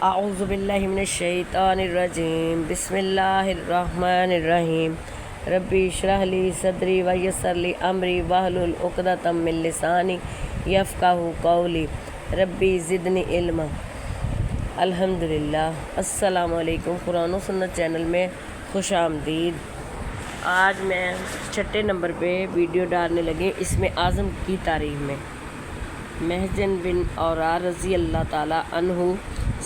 اعوذ باللہ من الشیطان الرجیم، بسم اللہ الرحمن الرحیم۔ ربی اشرح لی صدری ویسر لی امری واحلل عقدۃ من لسانی یفقہوا قولی، ربی زدنی علما۔ الحمدللہ۔ السلام علیکم۔ قرآن و سنت چینل میں خوش آمدید۔ آج میں 6 نمبر پہ ویڈیو ڈالنے لگے اسم اعظم کی تعریف میں۔ محزن بن عورہ رضی اللہ تعالیٰ عنہ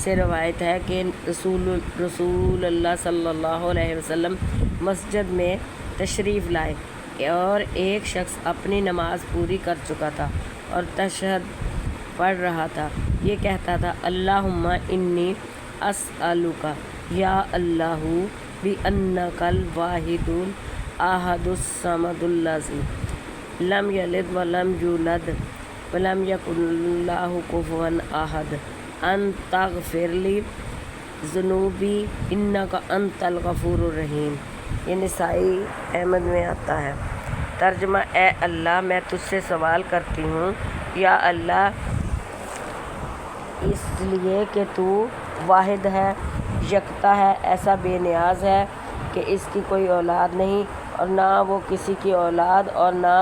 سے روایت ہے کہ رسول اللہ صلی اللہ علیہ وسلم مسجد میں تشریف لائے اور ایک شخص اپنی نماز پوری کر چکا تھا اور تشہد پڑھ رہا تھا۔ یہ کہتا تھا، اللہم انی اسألک یا اللہ بأنک الواحد الاحد الصمد الذی لم یلد ولم یولد ولم یکن لہ کفوا احد ان تغفر لی ذنوبی انک انت الغفور الرحیم۔ یہ نسائی احمد میں آتا ہے۔ ترجمہ: اے اللہ، میں تجھ سے سوال کرتی ہوں یا اللہ، اس لیے کہ تو واحد ہے، یکتا ہے، ایسا بے نیاز ہے کہ اس کی کوئی اولاد نہیں اور نہ وہ کسی کی اولاد اور نہ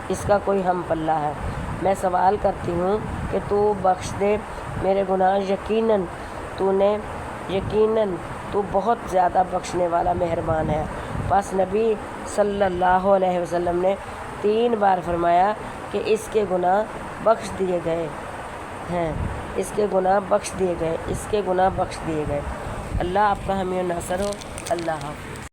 اس کا کوئی ہم پلہ ہے۔ میں سوال کرتی ہوں کہ تو بخش دے میرے گناہ، یقیناً تو بہت زیادہ بخشنے والا مہربان ہے۔ پس نبی صلی اللہ علیہ وسلم نے 3 بار فرمایا کہ اس کے گناہ بخش دیے گئے ہیں، اس کے گناہ بخش دیے گئے، اس کے گناہ بخش دیے گئے۔ اللہ آپ کا حامی و ناصر ہو۔ اللہ حافظ۔